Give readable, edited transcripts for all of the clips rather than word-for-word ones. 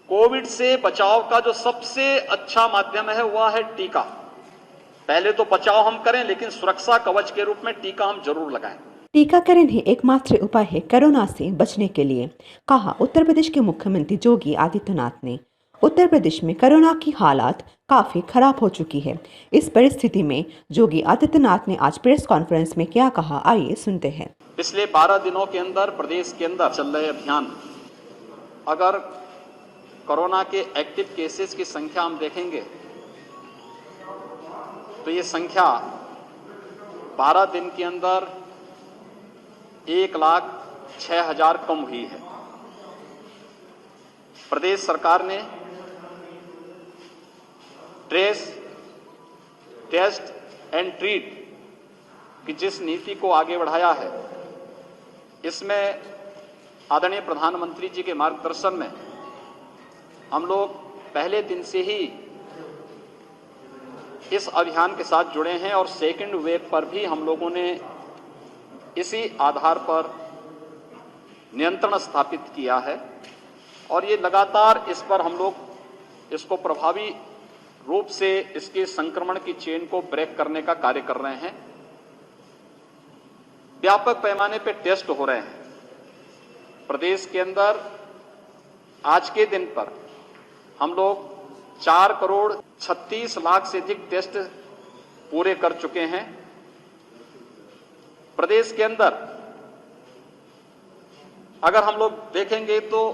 Covid से बचाव का जो सबसे अच्छा माध्यम है वह है टीका। पहले तो बचाव हम करें, लेकिन सुरक्षा कवच के रूप में टीका हम जरूर लगाएं। टीकाकरण ही एकमात्र उपाय है कोरोना से बचने के लिए, कहा उत्तर प्रदेश के मुख्यमंत्री योगी आदित्यनाथ ने। उत्तर प्रदेश में कोरोना की हालात काफी खराब हो चुकी है। इस परिस्थिति में योगी आदित्यनाथ ने आज प्रेस कॉन्फ्रेंस में क्या कहा, आइए सुनते हैं। पिछले 12 दिनों के अंदर प्रदेश के अंदर चल रहे अभियान, अगर कोरोना के एक्टिव केसेस की संख्या हम देखेंगे तो ये संख्या 12 दिन के अंदर 1,06,000 कम हुई है। प्रदेश सरकार ने ट्रेस, टेस्ट एंड ट्रीट की जिस नीति को आगे बढ़ाया है, इसमें आदरणीय प्रधानमंत्री जी के मार्गदर्शन में हम लोग पहले दिन से ही इस अभियान के साथ जुड़े हैं और सेकेंड वेव पर भी हम लोगों ने इसी आधार पर नियंत्रण स्थापित किया है और ये लगातार इस पर हम लोग इसको प्रभावी रूप से इसके संक्रमण की चेन को ब्रेक करने का कार्य कर रहे हैं। व्यापक पैमाने पर टेस्ट हो रहे हैं। प्रदेश के अंदर आज के दिन पर हम लोग 4,36,00,000 से अधिक टेस्ट पूरे कर चुके हैं। प्रदेश के अंदर अगर हम लोग देखेंगे तो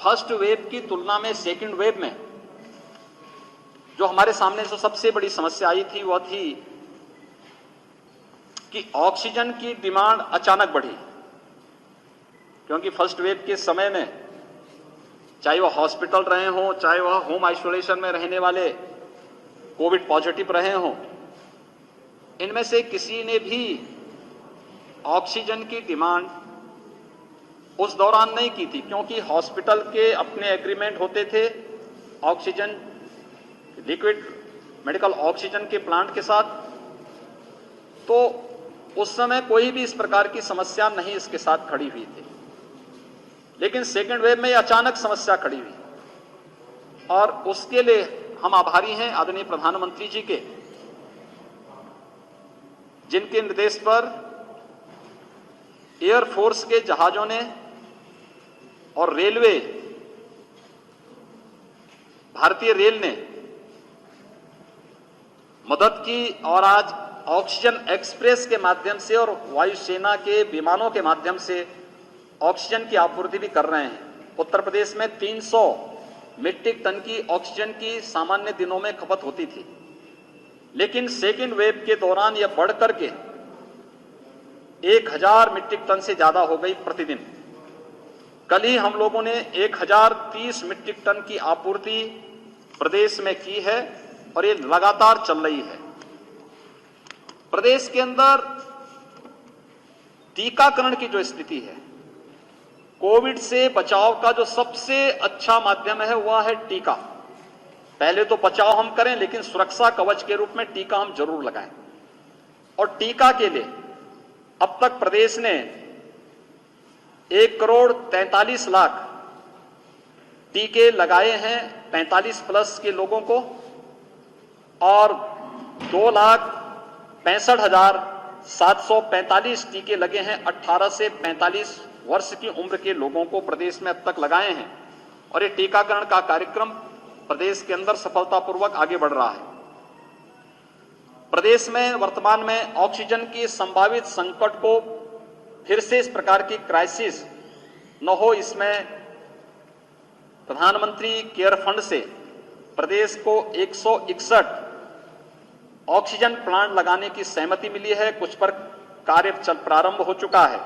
फर्स्ट वेव की तुलना में सेकंड वेव में जो हमारे सामने जो सबसे बड़ी समस्या आई थी वह थी कि ऑक्सीजन की डिमांड अचानक बढ़ी, क्योंकि फर्स्ट वेव के समय में चाहे वह हॉस्पिटल रहे हों, चाहे वह होम आइसोलेशन में रहने वाले कोविड पॉजिटिव रहे हों, इनमें से किसी ने भी ऑक्सीजन की डिमांड उस दौरान नहीं की थी, क्योंकि हॉस्पिटल के अपने एग्रीमेंट होते थे ऑक्सीजन, लिक्विड मेडिकल ऑक्सीजन के प्लांट के साथ। तो उस समय कोई भी इस प्रकार की समस्या नहीं इसके साथ खड़ी हुई थी। लेकिन सेकेंड वेव में अचानक समस्या खड़ी हुई और उसके लिए हम आभारी हैं आदरणीय प्रधानमंत्री जी के, जिनके निर्देश पर एयरफोर्स के जहाजों ने और रेलवे, भारतीय रेल ने मदद की और आज ऑक्सीजन एक्सप्रेस के माध्यम से और वायुसेना के विमानों के माध्यम से ऑक्सीजन की आपूर्ति भी कर रहे हैं। उत्तर प्रदेश में 300 मीट्रिक टन की ऑक्सीजन की सामान्य दिनों में खपत होती थी, लेकिन सेकेंड वेव के दौरान यह बढ़ करके 1,000 मीट्रिक टन से ज्यादा हो गई प्रतिदिन। कल ही हम लोगों ने 1,030 मीट्रिक टन की आपूर्ति प्रदेश में की है और ये लगातार चल रही है। प्रदेश के अंदर टीकाकरण की जो स्थिति है, कोविड से बचाव का जो सबसे अच्छा माध्यम है वह है टीका। पहले तो बचाव हम करें, लेकिन सुरक्षा कवच के रूप में टीका हम जरूर लगाएं। और टीका के लिए अब तक प्रदेश ने 1,43,00,000 टीके लगाए हैं 45 प्लस के लोगों को और 2,65,745 टीके लगे हैं 18 से 45 वर्ष की उम्र के लोगों को प्रदेश में अब तक लगाए हैं। और ये टीकाकरण का कार्यक्रम प्रदेश के अंदर सफलतापूर्वक आगे बढ़ रहा है। प्रदेश में वर्तमान में ऑक्सीजन की संभावित संकट को फिर से इस प्रकार की क्राइसिस न हो, इसमें प्रधानमंत्री केयर फंड से प्रदेश को 161 ऑक्सीजन प्लांट लगाने की सहमति मिली है। कुछ पर कार्य प्रारंभ हो चुका है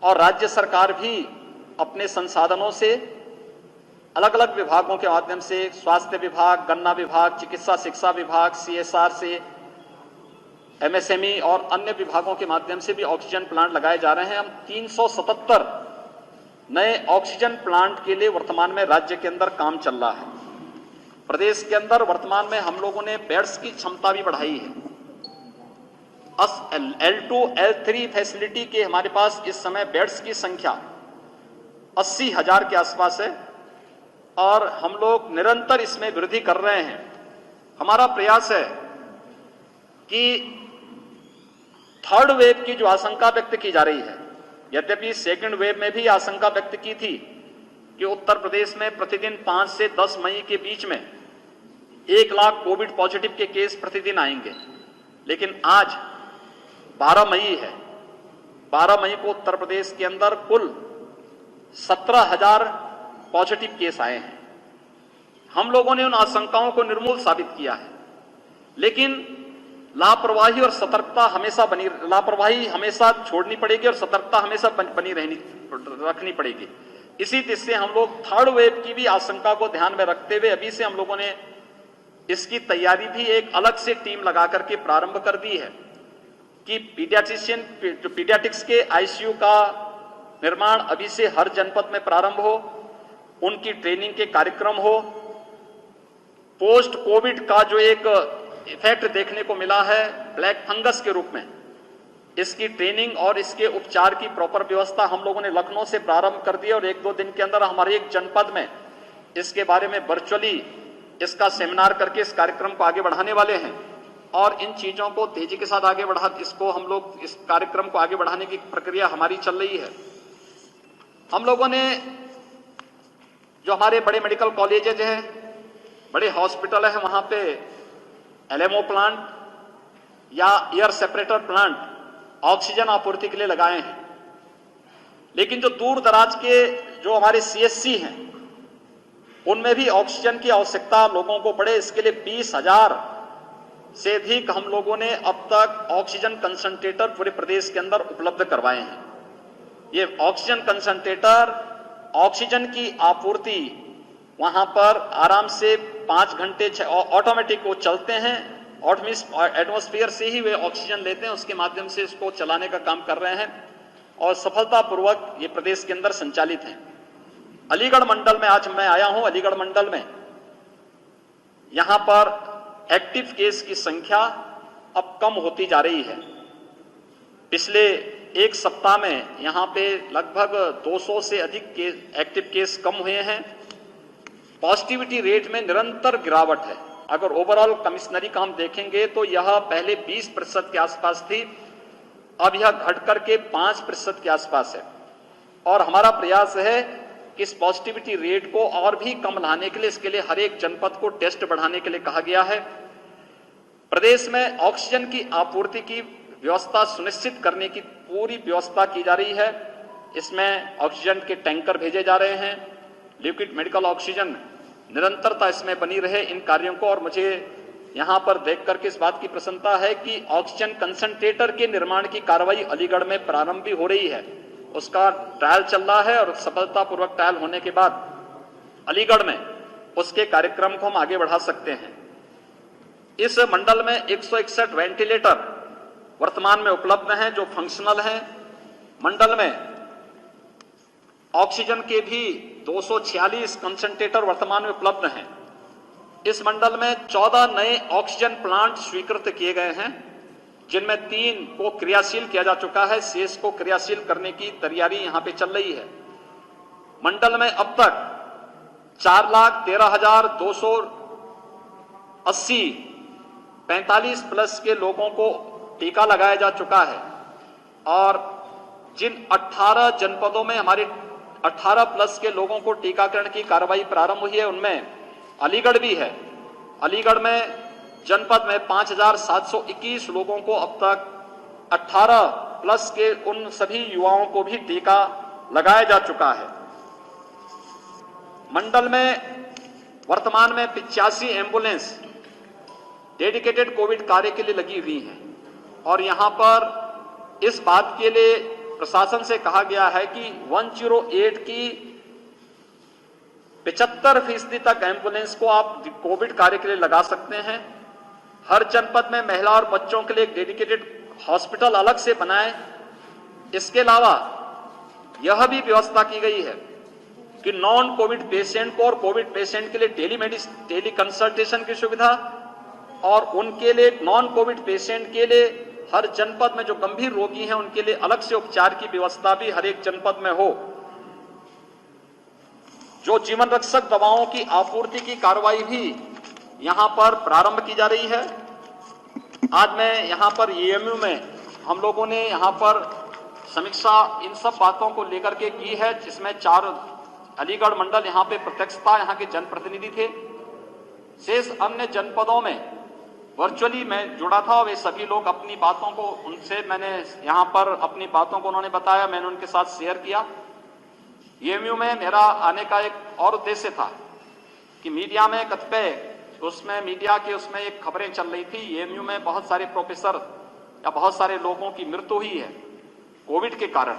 और राज्य सरकार भी अपने संसाधनों से अलग अलग विभागों के माध्यम से, स्वास्थ्य विभाग, गन्ना विभाग, चिकित्सा शिक्षा विभाग, CSR से, MSME और अन्य विभागों के माध्यम से भी ऑक्सीजन प्लांट लगाए जा रहे हैं। हम 377 नए ऑक्सीजन प्लांट के लिए वर्तमान में राज्य के अंदर काम चल रहा है। प्रदेश के अंदर वर्तमान में हम लोगों ने बेड्स की क्षमता भी बढ़ाई है। L2, L3 फैसिलिटी के हमारे पास इस समय बेड्स की संख्या 80,000 के आसपास है और हम लोग निरंतर इसमें वृद्धि कर रहे हैं। हमारा प्रयास है कि थर्ड वेव की जो आशंका व्यक्त की जा रही है, यद्यपि सेकंड वेव में भी आशंका व्यक्त की थी कि उत्तर प्रदेश में प्रतिदिन 5 से 10 मई के बीच में 1 लाख कोविड पॉजिटिव के केस प्रतिदिन आएंगे, लेकिन आज 12 मई है। 12 मई को उत्तर प्रदेश के अंदर कुल 17,000 पॉजिटिव केस आए हैं। हम लोगों ने उन आशंकाओं को निर्मूल साबित किया है, लेकिन लापरवाही और सतर्कता लापरवाही हमेशा छोड़नी पड़ेगी और सतर्कता हमेशा बनी रखनी पड़ेगी। इसी दिशा से हम लोग थर्ड वेव की भी आशंका को ध्यान में रखते हुए अभी से हम लोगों ने इसकी तैयारी भी एक अलग से टीम लगा करके प्रारंभ कर दी है कि पीडियाट्रिक्स के आईसीयू का निर्माण अभी से हर जनपद में प्रारंभ हो, उनकी ट्रेनिंग के कार्यक्रम हो। पोस्ट कोविड का जो एक इफेक्ट देखने को मिला है ब्लैक फंगस के रूप में, इसकी ट्रेनिंग और इसके उपचार की प्रॉपर व्यवस्था हम लोगों ने लखनऊ से प्रारंभ कर दी और 1-2 दिन के अंदर हमारे एक जनपद में इसके बारे में वर्चुअली इसका सेमिनार करके इस कार्यक्रम को आगे बढ़ाने वाले हैं और इन चीजों को तेजी के साथ आगे इस कार्यक्रम को आगे बढ़ाने की प्रक्रिया हमारी चल रही है। हम लोगों ने जो हमारे बड़े मेडिकल कॉलेजेज हैं, बड़े हॉस्पिटल हैं, वहां पे एलएमओ प्लांट या एयर सेपरेटर प्लांट ऑक्सीजन आपूर्ति के लिए लगाए हैं, लेकिन जो दूर दराज के जो हमारे सीएससी हैं उनमें भी ऑक्सीजन की आवश्यकता लोगों को पड़े, इसके लिए 20,000 से अधिक हम लोगों ने अब तक ऑक्सीजन कंसंट्रेटर पूरे प्रदेश के अंदर उपलब्ध करवाए हैं। ये ऑक्सीजन कंसंट्रेटर ऑक्सीजन की आपूर्ति वहां पर आराम से 5 घंटे ऑटोमेटिक वो चलते हैं, एटमॉस्फेयर से ही वे ऑक्सीजन लेते हैं, उसके माध्यम से इसको चलाने का काम कर रहे हैं और सफलतापूर्वक ये प्रदेश के अंदर संचालित हैं। अलीगढ़ मंडल में आज मैं आया हूं। अलीगढ़ मंडल में यहां पर एक्टिव केस की संख्या अब कम होती जा रही है। पिछले एक सप्ताह में यहां पे लगभग 200 से अधिक एक्टिव केस कम हुए हैं। पॉजिटिविटी रेट में निरंतर गिरावट है। अगर ओवरऑल कमिश्नरी का हम देखेंगे तो यह पहले 20% के आसपास थी, अब यह घटकर के 5% के आसपास है और हमारा प्रयास है कि इस पॉजिटिविटी रेट को और भी कम लाने के लिए इसके लिए हर एक जनपद को टेस्ट बढ़ाने के लिए कहा गया है। प्रदेश में ऑक्सीजन की आपूर्ति की व्यवस्था सुनिश्चित करने की पूरी व्यवस्था की जा रही है। इसमें ऑक्सीजन के टैंकर भेजे जा रहे हैं, लिक्विड मेडिकल ऑक्सीजन निरंतरता इसमें बनी रहे इन कार्यों को। और मुझे यहां पर देख करके इस बात की प्रसन्नता है कि ऑक्सीजन कंसंट्रेटर के निर्माण की कार्रवाई अलीगढ़ में प्रारंभ भी हो रही है, उसका ट्रायल चल रहा है और सफलतापूर्वक ट्रायल होने के बाद अलीगढ़ में उसके कार्यक्रम को हम आगे बढ़ा सकते हैं। इस मंडल में 161 वेंटिलेटर वर्तमान में उपलब्ध हैं जो फंक्शनल हैं। मंडल में ऑक्सीजन के भी 246 कंसंट्रेटर वर्तमान में उपलब्ध हैं। इस मंडल में 14 नए ऑक्सीजन प्लांट स्वीकृत किए गए हैं, जिनमें 3 को क्रियाशील किया जा चुका है, शेष को क्रियाशील करने की तैयारी यहां पे चल रही है। मंडल में अब तक 4,13,280 45+ के लोगों को टीका लगाया जा चुका है और जिन 18 जनपदों में हमारे 18+ के लोगों को टीकाकरण की कार्रवाई प्रारंभ हुई है उनमें अलीगढ़ भी है। अलीगढ़ में जनपद में 5,721 लोगों को अब तक 18+ के उन सभी युवाओं को भी टीका लगाया जा चुका है। मंडल में वर्तमान में 85 एम्बुलेंस डेडिकेटेड कोविड कार्य के लिए लगी हुई हैं और यहां पर इस बात के लिए प्रशासन से कहा गया है कि 108 की 75% तक एम्बुलेंस को आप कोविड कार्य के लिए लगा सकते हैं। हर जनपद में महिला और बच्चों के लिए एक डेडिकेटेड हॉस्पिटल अलग से बनाएं। इसके अलावा यह भी व्यवस्था की गई है कि नॉन कोविड पेशेंट को और कोविड पेशेंट के लिए टेली कंसल्टेशन की सुविधा और उनके लिए नॉन कोविड पेशेंट के लिए हर जनपद में जो गंभीर रोगी हैं उनके लिए अलग से उपचार की व्यवस्था भी हर एक जनपद में हो। जो जीवन रक्षक दवाओं की आपूर्ति की कार्रवाई भी यहां पर प्रारंभ की जा रही है। आज मैं यहां पर एएमयू में हम लोगों ने यहां पर समीक्षा इन सब बातों को लेकर के की है, जिसमें 4 अलीगढ़ मंडल यहां पे प्रत्यक्ष था, यहां के जनप्रतिनिधि थे। शेष अन्य जनपदों में वर्चुअली मैं जुड़ा था, वे सभी लोग अपनी बातों को उनसे मैंने यहां पर अपनी बातों को उन्होंने बताया, मैंने उनके साथ शेयर किया। एएमयू में मेरा आने का एक और उद्देश्य था कि मीडिया में कतिपय उसमें मीडिया के उसमें एक खबरें चल रही थी, एएमयू में बहुत सारे प्रोफेसर या बहुत सारे लोगों की मृत्यु हुई है कोविड के कारण।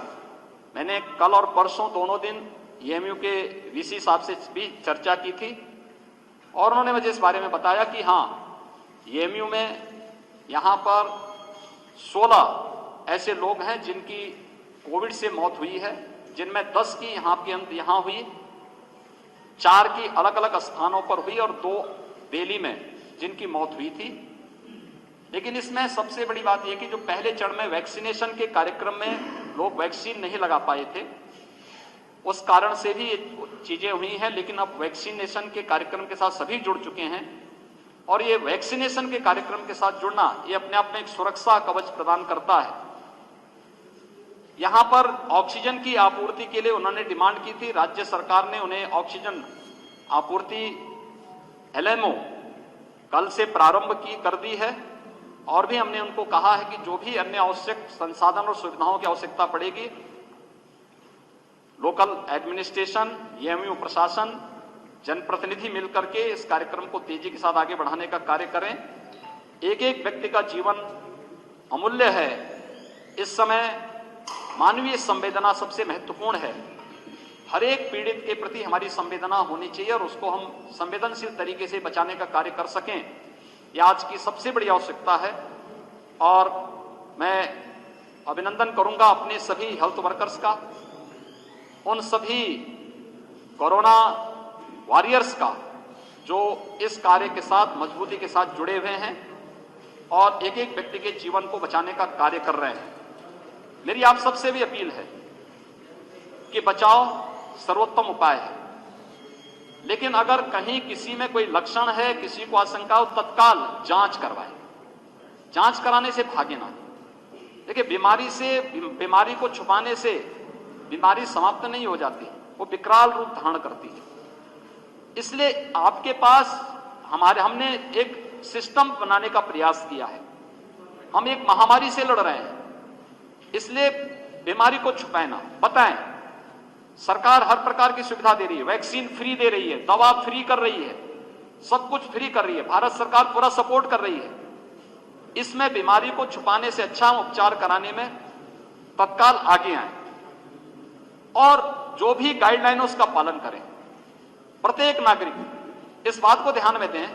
मैंने कल और परसों दोनों दिन एएमयू के वीसी साहब से भी चर्चा की थी और उन्होंने मुझे इस बारे में बताया कि हाँ, एएमयू में यहाँ पर 16 ऐसे लोग हैं जिनकी कोविड से मौत हुई है, जिनमें 10 की यहाँ हुई, 4 की अलग अलग स्थानों पर हुई और 2 दिल्ली में जिनकी मौत हुई थी। लेकिन इसमें सबसे बड़ी बात यह कि जो पहले चरण में वैक्सीनेशन के कार्यक्रम में लोग वैक्सीन नहीं लगा पाए थे, उस कारण से भी चीजें हुई हैं। लेकिन अब वैक्सीनेशन के कार्यक्रम के साथ सभी जुड़ चुके हैं और ये वैक्सीनेशन के कार्यक्रम के साथ जुड़ना ये अपने आप में एक सुरक्षा कवच प्रदान करता है। यहां पर ऑक्सीजन की आपूर्ति के लिए उन्होंने डिमांड की थी, राज्य सरकार ने उन्हें ऑक्सीजन आपूर्ति एलएमओ कल से प्रारंभ कर दी है और भी हमने उनको कहा है कि जो भी अन्य आवश्यक संसाधन और सुविधाओं की आवश्यकता पड़ेगी, लोकल एडमिनिस्ट्रेशन, एएमयू प्रशासन, जनप्रतिनिधि मिलकर के इस कार्यक्रम को तेजी के साथ आगे बढ़ाने का कार्य करें। एक एक व्यक्ति का जीवन अमूल्य है। इस समय मानवीय संवेदना सबसे महत्वपूर्ण है। हर एक पीड़ित के प्रति हमारी संवेदना होनी चाहिए और उसको हम संवेदनशील तरीके से बचाने का कार्य कर सकें, यह आज की सबसे बड़ी आवश्यकता है। और मैं अभिनंदन करूंगा अपने सभी हेल्थ वर्कर्स का, उन सभी कोरोना वॉरियर्स का जो इस कार्य के साथ मजबूती के साथ जुड़े हुए हैं और एक एक व्यक्ति के जीवन को बचाने का कार्य कर रहे हैं। मेरी आप सबसे भी अपील है कि बचाव सर्वोत्तम उपाय है, लेकिन अगर कहीं किसी में कोई लक्षण है, किसी को आशंका हो, तत्काल जांच करवाएं। जांच कराने से भागे ना। देखिए, बीमारी को छुपाने से बीमारी समाप्त नहीं हो जाती, वो विकराल रूप धारण करती है। इसलिए आपके पास हमने एक सिस्टम बनाने का प्रयास किया है। हम एक महामारी से लड़ रहे हैं, इसलिए बीमारी को छुपाए ना, बताएं। सरकार हर प्रकार की सुविधा दे रही है, वैक्सीन फ्री दे रही है, दवा फ्री कर रही है, सब कुछ फ्री कर रही है, भारत सरकार पूरा सपोर्ट कर रही है। इसमें बीमारी को छुपाने से अच्छा उपचार कराने में तत्काल आगे आए और जो भी गाइडलाइन उसका पालन करें। प्रत्येक नागरिक इस बात को ध्यान में दें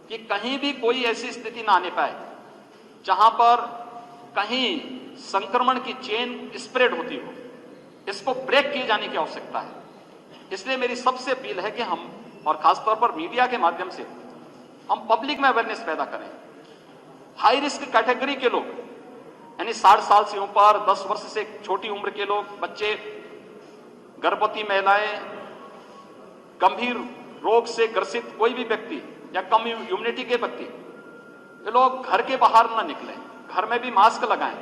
कि कहीं भी कोई ऐसी स्थिति ना आने पाए जहां पर कहीं संक्रमण की चेन स्प्रेड होती हो। इसको ब्रेक किए जाने की आवश्यकता है। इसलिए मेरी सबसे अपील है कि हम, और खासतौर पर मीडिया के माध्यम से, हम पब्लिक में अवेयरनेस पैदा करें। हाई रिस्क कैटेगरी के लोग, यानी 60 साल से ऊपर, 10 वर्ष से छोटी उम्र के लोग, बच्चे, गर्भवती महिलाएं, गंभीर रोग से ग्रसित कोई भी व्यक्ति या कम इम्यूनिटी के व्यक्ति, ये लोग घर के बाहर ना निकलें, घर में भी मास्क लगाएं।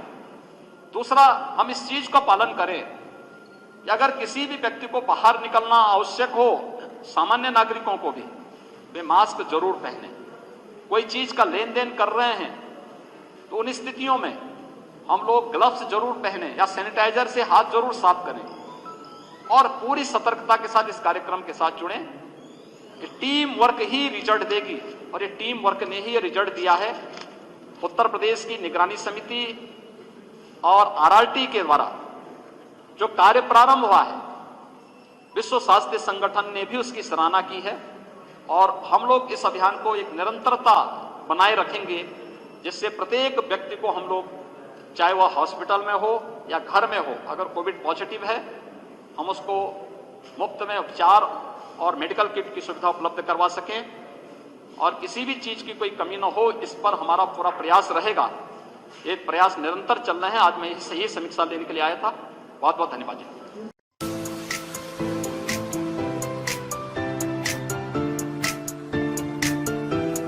दूसरा, हम इस चीज का पालन करें कि अगर किसी भी व्यक्ति को बाहर निकलना आवश्यक हो, सामान्य नागरिकों को भी, वे मास्क जरूर पहने। कोई चीज का लेन देन कर रहे हैं तो उन स्थितियों में हम लोग ग्लव्स जरूर पहने या सैनिटाइजर से हाथ जरूर साफ करें और पूरी सतर्कता के साथ इस कार्यक्रम के साथ जुड़ें। ये टीम वर्क ही रिजल्ट देगी और ये टीम वर्क ने ही ये रिजल्ट दिया है। उत्तर प्रदेश की निगरानी समिति और आरआरटी के द्वारा जो कार्य प्रारंभ हुआ है, विश्व स्वास्थ्य संगठन ने भी उसकी सराहना की है और हम लोग इस अभियान को एक निरंतरता बनाए रखेंगे, जिससे प्रत्येक व्यक्ति को हम लोग, चाहे वह हॉस्पिटल में हो या घर में हो, अगर कोविड पॉजिटिव है, हम उसको मुफ्त में उपचार और मेडिकल किट की सुविधा उपलब्ध करवा सकें और किसी भी चीज की कोई कमी न हो, इस पर हमारा पूरा प्रयास रहेगा। ये प्रयास निरंतर चल रहे हैं। आज मैं यही समीक्षा लेने के लिए आया था। बहुत बहुत धन्यवाद जी।